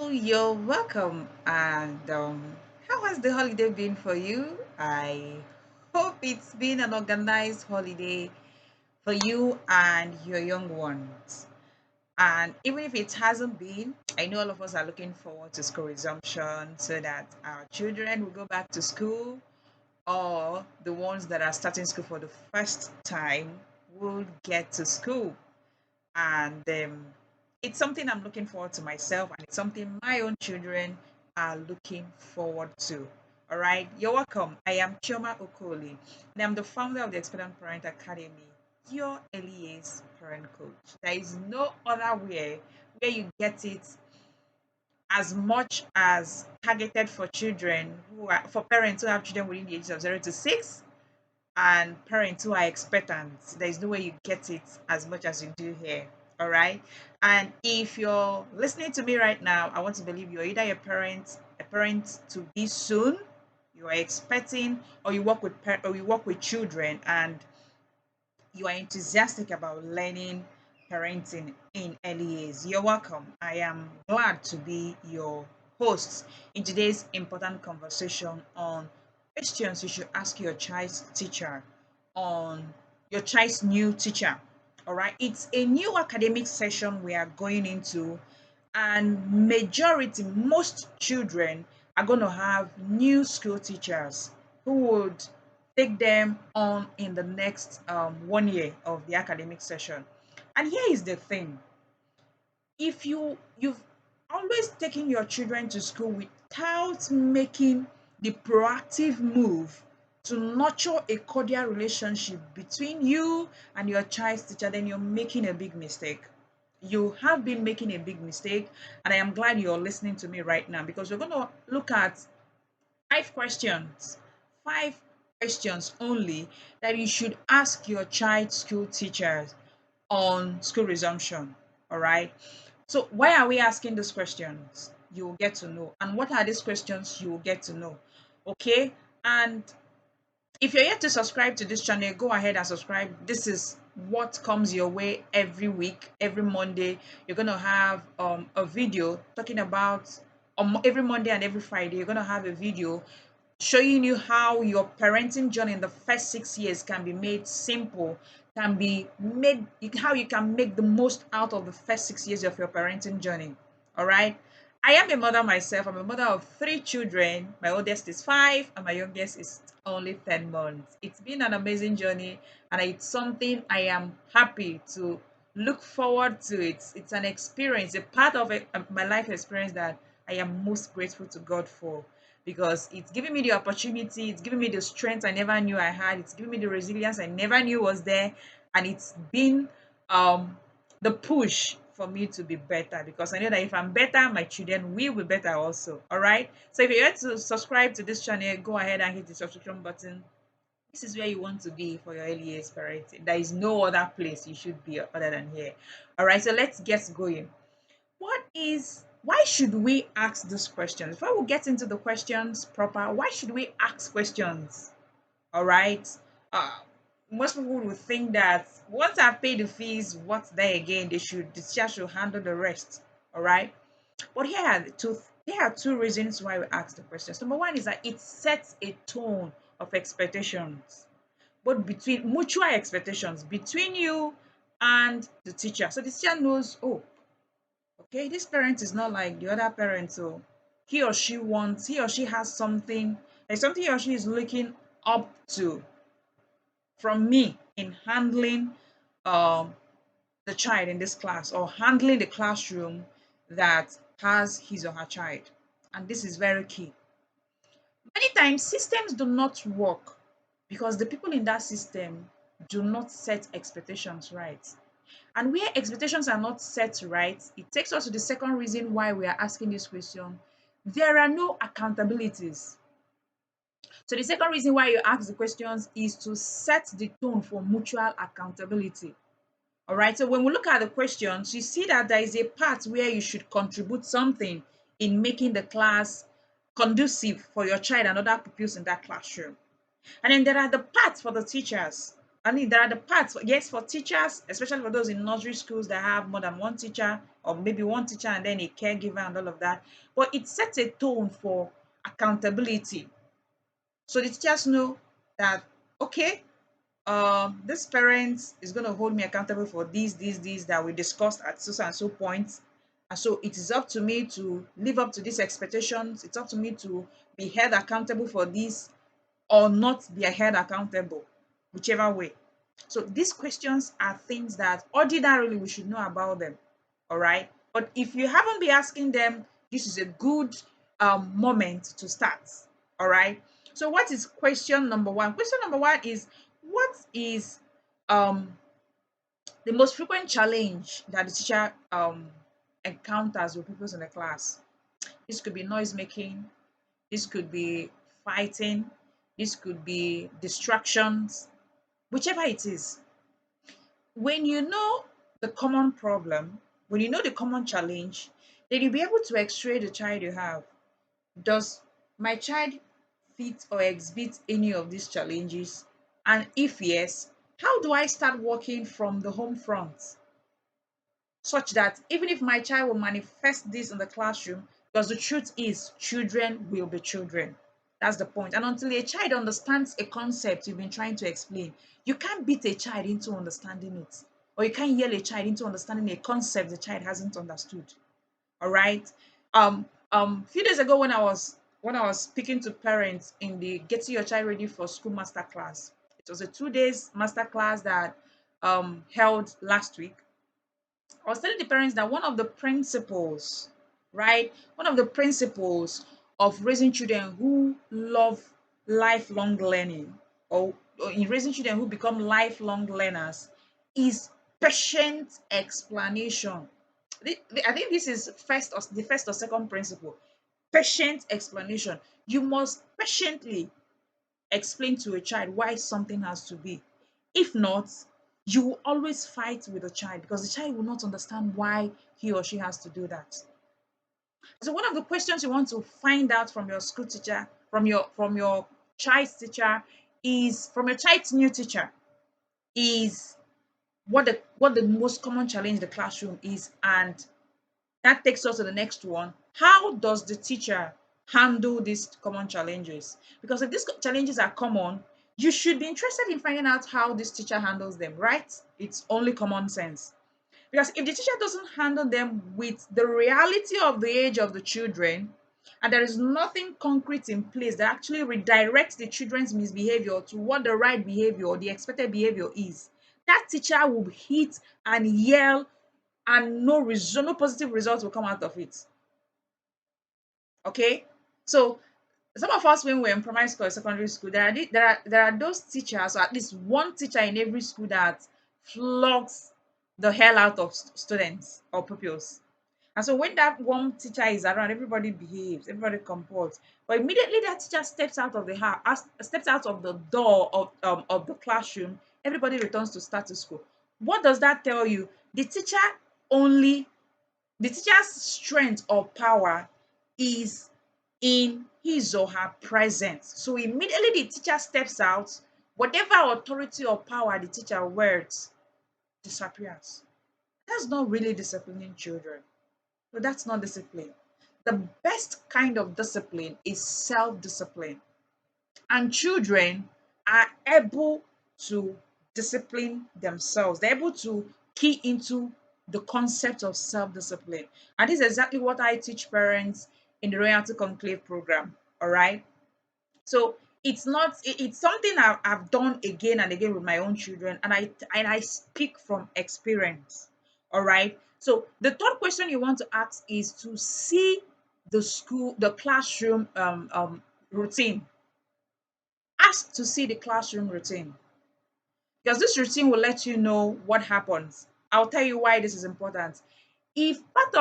You're welcome. And how has the holiday been for you? I hope it's been an organized holiday for you and your young ones. And even if it hasn't been, I know all of us are looking forward to school resumption so that our children will go back to school, or the ones that are starting school for the first time will get to school. And it's something I'm looking forward to myself, and it's something my own children are looking forward to. All right, you're welcome. I am Chioma Okoli, and I'm the founder of the Expedient Parent Academy, your LEA's parent coach. There is no other way where you get it as much as targeted for children who are for parents who have children within the ages of 0 to 6 and parents who are expectant. There is no way you get it as much as you do here. All right. And if you're listening to me right now, I want to believe you're either a parent to be soon, you are expecting, or you work with children, and you are enthusiastic about learning parenting in early years. You're welcome. I am glad to be your host in today's important conversation on questions you should ask your child's teacher, on your child's new teacher. All right, it's a new academic session we are going into, and most children are going to have new school teachers who would take them on in the next 1 year of the academic session. And here is the thing: if you've always taken your children to school without making the proactive move to nurture a cordial relationship between you and your child's teacher, then you're making a big mistake. You have been making a big mistake, and I am glad you're listening to me right now, because we're going to look at five questions, five questions only, that you should ask your child school teachers on school resumption. All right. So why are we asking these questions? You will get to know. And what are these questions? You will get to know. Okay. And if you're yet to subscribe to this channel, go ahead and subscribe. This is what comes your way every week. Every Monday you're going to have a video talking about, every Monday and every Friday you're going to have a video showing you how your parenting journey in the first 6 years can be made simple, can be made, how you can make the most out of the first 6 years of your parenting journey. All right. I am a mother myself. I'm a mother of three children. My oldest is 5, and my youngest is only 10 months. It's been an amazing journey, and it's something I am happy to look forward to. It's an experience, a part of it, my life experience, that I am most grateful to God for, because it's giving me the opportunity, it's giving me the strength I never knew I had, it's giving me the resilience I never knew was there, and it's been um the push for me to be better, because I know that if I'm better, my children will be better also. All right. So if you're yet to subscribe to this channel, go ahead and hit the subscription button. This is where you want to be for your early years parenting. There is no other place you should be other than here. All right. So let's get going. Why should we ask these questions? Before we get into the questions proper, why should we ask questions? All right. Uh, Most people would think that once I've paid the fees, what's there again? The teacher should handle the rest. All right. But here are two reasons why we ask the questions. Number one is that it sets a tone of expectations, both between mutual expectations between you and the teacher. So the teacher knows, oh, okay, this parent is not like the other parent, so he or she has something, like something he or she is looking up to from me in handling um the child in this class, or handling the classroom that has his or her child. And this is very key. Many times systems do not work because the people in that system do not set expectations right. And where expectations are not set right, it takes us to the second reason why we are asking this question. There are no accountabilities. So the second reason why you ask the questions is to set the tone for mutual accountability. All right. So when we look at the questions, you see that there is a part where you should contribute something in making the class conducive for your child and other pupils in that classroom. And then there are the parts for the teachers. I mean, there are the parts, yes, for teachers, especially for those in nursery schools that have more than one teacher or maybe one teacher and then a caregiver and all of that. But it sets a tone for accountability. So the teachers know that, okay, this parent is going to hold me accountable for these that we discussed at so and so points. And so it is up to me to live up to these expectations. It's up to me to be held accountable for this or not be held accountable, whichever way. So these questions are things that ordinarily we should know about them. All right. But if you haven't been asking them, this is a good moment to start. All right. So what is question number one? Question number one is, what is um the most frequent challenge that the teacher encounters with pupils in the class? This could be noise making, this could be fighting, this could be distractions, whichever it is. When you know the common problem, when you know the common challenge, then you'll be able to x-ray the child you have. Does my child fit or exhibit any of these challenges? And if yes, how do I start working from the home front such that even if my child will manifest this in the classroom, because the truth is, children will be children. That's the point. And until a child understands a concept you've been trying to explain, you can't beat a child into understanding it, or you can't yell a child into understanding a concept the child hasn't understood. All right. Few days ago when I was speaking to parents in the Getting Your Child Ready for School master class, it was a 2 days master class that held last week. I was telling the parents that one of the principles, right? One of the principles of raising children who love lifelong learning, or in raising children who become lifelong learners, is patient explanation. I think this is the first or second principle. Patient explanation. You must patiently explain to a child why something has to be. If not, you will always fight with the child because the child will not understand why he or she has to do that. So one of the questions you want to find out from your school teacher, from your child's teacher, is from your child's new teacher, is what the most common challenge in the classroom is, and that takes us to the next one. How does the teacher handle these common challenges? Because if these challenges are common, you should be interested in finding out how this teacher handles them, right? It's only common sense. Because if the teacher doesn't handle them with the reality of the age of the children, and there is nothing concrete in place that actually redirects the children's misbehavior to what the right behavior or the expected behavior is, that teacher will hit and yell, and no positive results will come out of it. Okay, so some of us, when we're in primary school or secondary school, there are those teachers, or at least one teacher in every school, that flogs the hell out of students or pupils. And so when that one teacher is around, everybody behaves, everybody comports. But immediately that teacher steps out of the house, steps out of the door of the classroom, everybody returns to status quo. What does that tell you? Only the teacher's strength or power is in his or her presence. So immediately the teacher steps out, whatever authority or power the teacher wears disappears. That's not really disciplining children. So that's not discipline. The best kind of discipline is self discipline. And children are able to discipline themselves. They're able to key into the concept of self-discipline. And this is exactly what I teach parents in the Royalty Conclave program. All right. So it's not it's something I've done again and again with my own children, and I speak from experience. All right. So the third question you want to ask is to see the classroom routine. Ask to see the classroom routine, because this routine will let you know what happens. I'll tell you why this is important. If part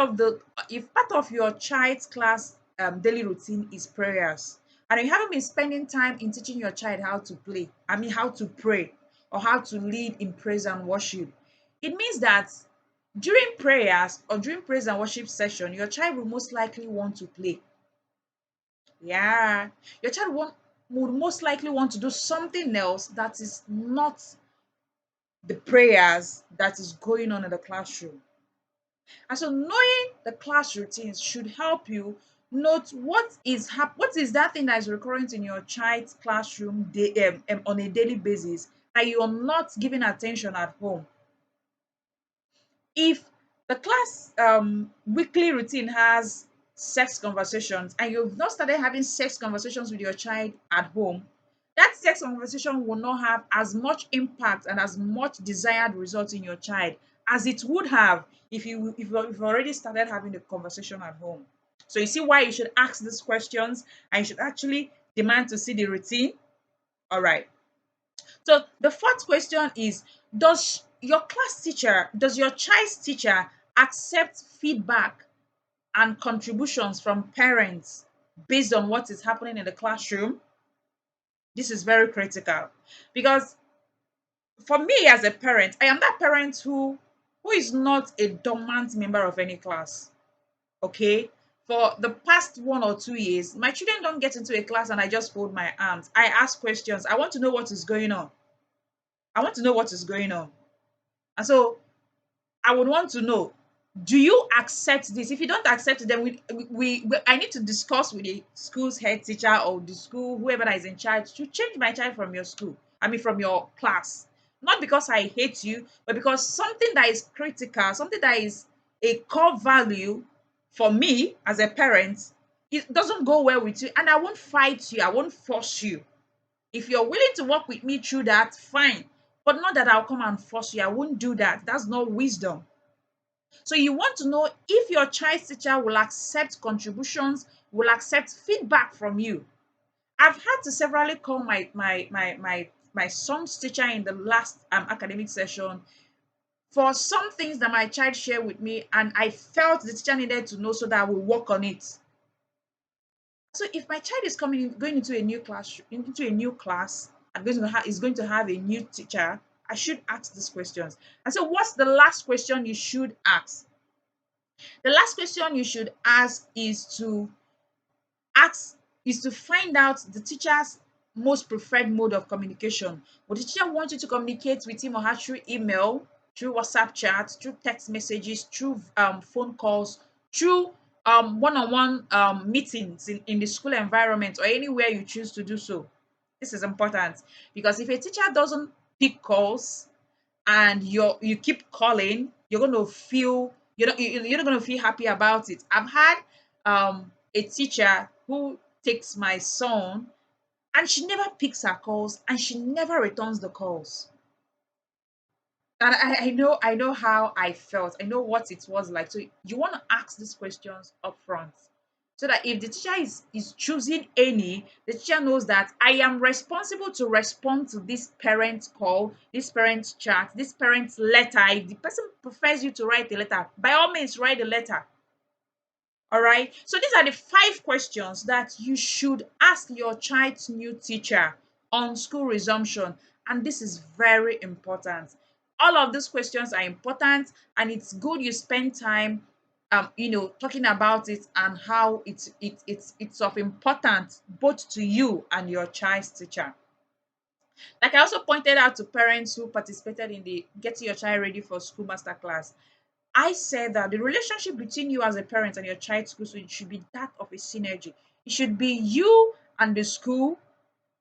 of your child's class daily routine is prayers, and you haven't been spending time in teaching your child how to play, I mean how to pray, or how to lead in praise and worship, it means that during prayers or during praise and worship session, your child will most likely want to play. Yeah, your child would most likely want to do something else that is not the prayers that is going on in the classroom. And so knowing the class routines should help you note what is that thing that is recurrent in your child's classroom on a daily basis that you are not giving attention at home. If the class weekly routine has sex conversations and you've not started having sex conversations with your child at home, that sex conversation will not have as much impact and as much desired result in your child as it would have if you already started having the conversation at home. So you see why you should ask these questions and you should actually demand to see the routine. All right. So the fourth question is, does your child's teacher accept feedback and contributions from parents based on what is happening in the classroom? This is very critical because for me as a parent, I am that parent who is not a dormant member of any class. Okay? For the past 1 or 2 years, my children don't get into a class and I just fold my arms. I ask questions. I want to know what is going on. I want to know what is going on. And so I would want to know, do you accept this? If you don't accept it, then I need to discuss with the school's head teacher or the school, whoever that is in charge, to change my child from your school. I mean, from your class. Not because I hate you, but because something that is critical, something that is a core value for me as a parent, it doesn't go well with you. And I won't fight you, I won't force you. If you're willing to work with me through that, fine. But not that I'll come and force you. I won't do that. That's not wisdom. So you want to know if your child's teacher will accept contributions, will accept feedback from you. I've had to severally call my son's teacher in the last academic session for some things that my child shared with me, and I felt the teacher needed to know so that I will work on it. So if my child is going into a new class, and is going to have a new teacher, I should ask these questions. And so, what's the last question you should ask? The last question you should ask is to find out the teacher's most preferred mode of communication. Would the teacher want you to communicate with him or her through email, through WhatsApp chat, through text messages, through phone calls, through one-on-one meetings in the school environment or anywhere you choose to do so? This is important because if a teacher doesn't pick calls and you keep calling, you're going to feel you're not going to feel happy about it. I've had a teacher who takes my son and she never picks her calls and she never returns the calls. And I know how I felt. I know what it was like. So you want to ask these questions up front. So that if the teacher is choosing any, the teacher knows that I am responsible to respond to this parent call, this parent chat, this parent's letter. If the person prefers you to write the letter, by all means write the letter. All right. So these are the 5 questions that you should ask your child's new teacher on school resumption. And this is very important. All of these questions are important, and it's good you spend time talking about it and how it's of importance both to you and your child's teacher. Like I also pointed out to parents who participated in the Getting Your Child Ready for School Masterclass, I said that the relationship between you as a parent and your child's school, so it should be that of a synergy. It should be you and the school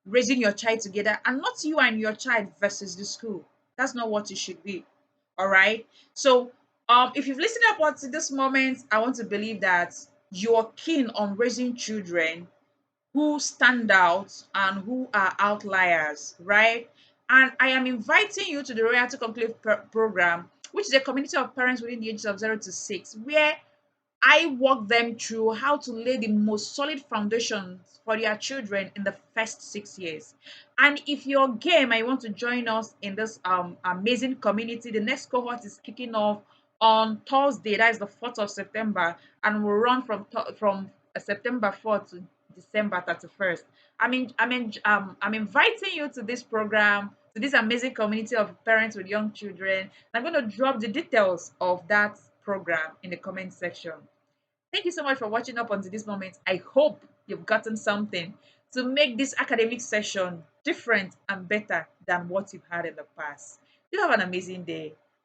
raising your child together, and not you and your child versus the school. That's not what it should be. All right. So, if you've listened up to this moment, I want to believe that you're keen on raising children who stand out and who are outliers, right? And I am inviting you to the Royalty Conclave program, which is a community of parents within the ages of 0 to 6, where I walk them through how to lay the most solid foundations for their children in the first 6 years. And if you're game and you want to join us in this amazing community, the next cohort is kicking off on Thursday, that is the 4th of September, and will run from September 4th to December 31st. I'm inviting you to this program, to this amazing community of parents with young children. I'm going to drop the details of that program in the comment section. Thank you so much for watching up until this moment. I hope you've gotten something to make this academic session different and better than what you've had in the past. You have an amazing day.